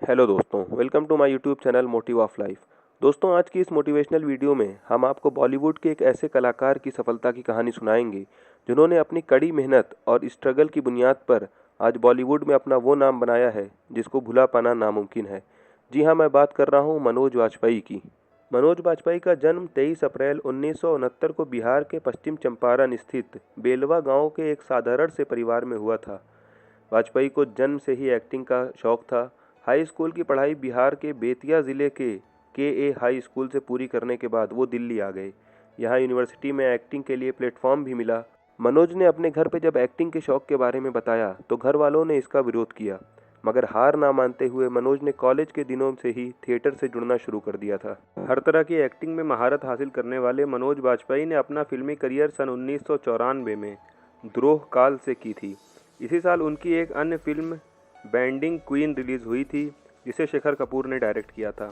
Hello दोस्तों, welcome to my YouTube channel motive of life. दोस्तों, आज की इस मोटिवेशनल वीडियो में हम आपको बॉलीवुड के एक ऐसे कलाकार की सफलता की कहानी सुनाएंगे जिन्होंने अपनी कड़ी मेहनत और स्ट्रगल की बुनियाद पर आज बॉलीवुड में अपना वो नाम बनाया है जिसको भुला पाना नामुमकिन है। जी हाँ, मैं बात कर रहा हूँ मनोज वाजपेयी की। मनोज वाजपेयी का जन्म 23 अप्रैल 1969 को बिहार के पश्चिम चंपारण स्थित बेलवा गांव के एक साधारण से परिवार में हुआ था। वाजपेयी को जन्म से ही एक्टिंग का शौक था। हाई स्कूल की पढ़ाई बिहार के बेतिया ज़िले के ए हाई स्कूल से पूरी करने के बाद वो दिल्ली आ गए। यहाँ यूनिवर्सिटी में एक्टिंग के लिए प्लेटफॉर्म भी मिला। मनोज ने अपने घर पे जब एक्टिंग के शौक के बारे में बताया तो घर वालों ने इसका विरोध किया, मगर हार ना मानते हुए मनोज ने कॉलेज के दिनों से ही थिएटर से जुड़ना शुरू कर दिया था। हर तरह की एक्टिंग में महारत हासिल करने वाले मनोज वाजपेयी ने अपना फिल्मी करियर सन 1994 में द्रोह काल से की थी। इसी साल उनकी एक अन्य फिल्म बैंडिंग क्वीन रिलीज हुई थी जिसे शेखर कपूर ने डायरेक्ट किया था,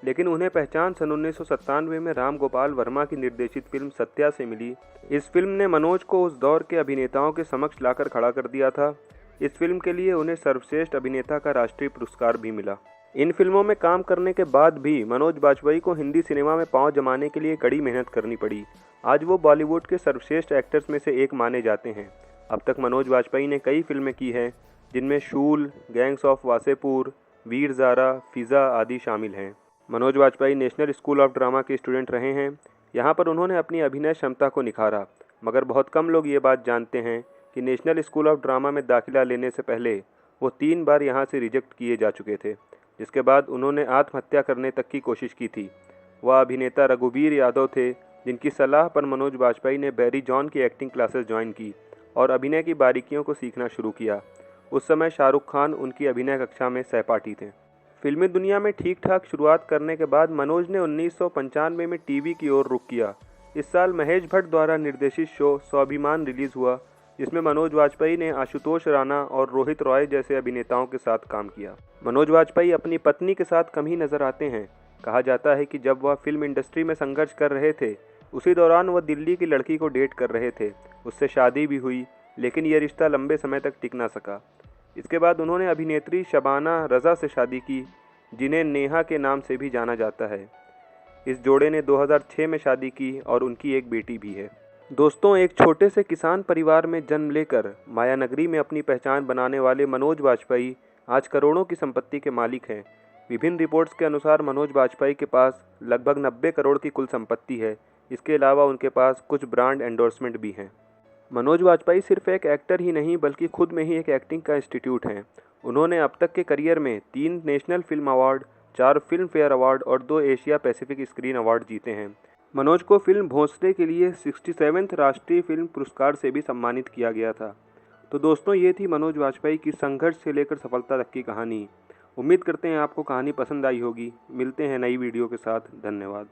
लेकिन उन्हें पहचान सन 1997 में राम गोपाल वर्मा की निर्देशित फिल्म सत्या से मिली। इस फिल्म ने मनोज को उस दौर के अभिनेताओं के समक्ष लाकर खड़ा कर दिया था। इस फिल्म के लिए उन्हें सर्वश्रेष्ठ अभिनेता का राष्ट्रीय पुरस्कार भी मिला। इन फिल्मों में काम करने के बाद भी मनोज वाजपेयी को हिंदी सिनेमा में पांव जमाने के लिए कड़ी मेहनत करनी पड़ी। आज वो बॉलीवुड के सर्वश्रेष्ठ एक्टर्स में से एक माने जाते हैं। अब तक मनोज वाजपेयी ने कई फिल्में की हैं, जिनमें शूल, गैंग्स ऑफ वासेपुर, वीर ज़ारा, फिज़ा आदि शामिल हैं। Manoj Vajpayee national school of drama के स्टूडेंट रहे हैं। यहाँ पर उन्होंने अपनी अभिनय क्षमता को निखारा, मगर बहुत कम लोग ये बात जानते हैं कि नेशनल स्कूल ऑफ ड्रामा में दाखिला लेने से पहले वो 3 बार यहाँ से रिजेक्ट किए जा चुके थे, जिसके बाद उन्होंने आत्महत्या करने तक की कोशिश की थी। वह अभिनेता रघुवीर यादव थे, जिनकी सलाह पर मनोज वाजपेयी ने बैरी जॉन की एक्टिंग क्लासेस ज्वाइन की और अभिनय की बारीकियों को सीखना शुरू किया। उस समय शाहरुख खान उनकी अभिनय कक्षा में सहपाठी थे। फिल्मी दुनिया में ठीक ठाक शुरुआत करने के बाद मनोज ने 1995 में टीवी की ओर रुख किया। इस साल महेश भट्ट द्वारा निर्देशित शो स्वाभिमान रिलीज हुआ, जिसमें मनोज वाजपेयी ने आशुतोष राणा और रोहित रॉय जैसे अभिनेताओं के साथ काम किया। मनोज वाजपेयी अपनी पत्नी के साथ कम ही नजर आते हैं। कहा जाता है कि जब वह फिल्म इंडस्ट्री में संघर्ष कर रहे थे, उसी दौरान वह दिल्ली की लड़की को डेट कर रहे थे। उससे शादी भी हुई, लेकिन यह रिश्ता लंबे समय तक टिक ना सका। इसके बाद उन्होंने अभिनेत्री शबाना रज़ा से शादी की, जिन्हें नेहा के नाम से भी जाना जाता है। इस जोड़े ने 2006 में शादी की और उनकी एक बेटी भी है। दोस्तों, एक छोटे से किसान परिवार में जन्म लेकर मायानगरी में अपनी पहचान बनाने वाले मनोज वाजपेयी आज करोड़ों की संपत्ति के मालिक हैं। विभिन्न रिपोर्ट्स के अनुसार मनोज वाजपेयी के पास लगभग 90 करोड़ की कुल संपत्ति है। इसके अलावा उनके पास कुछ ब्रांड एंडोर्समेंट भी हैं। मनोज वाजपेयी सिर्फ एक एक्टर ही नहीं बल्कि खुद में ही एक एक्टिंग का इंस्टीट्यूट हैं। उन्होंने अब तक के करियर में 3 national film award, 4 film fair award और 2 एशिया पैसिफिक स्क्रीन अवार्ड जीते हैं। मनोज को फिल्म भोंसले के लिए 67वें राष्ट्रीय फिल्म पुरस्कार से भी सम्मानित किया गया था। तो दोस्तों, ये थी मनोज वाजपेयी की संघर्ष से लेकर सफलता तक की कहानी। उम्मीद करते हैं आपको कहानी पसंद आई होगी। मिलते हैं नई वीडियो के साथ। धन्यवाद।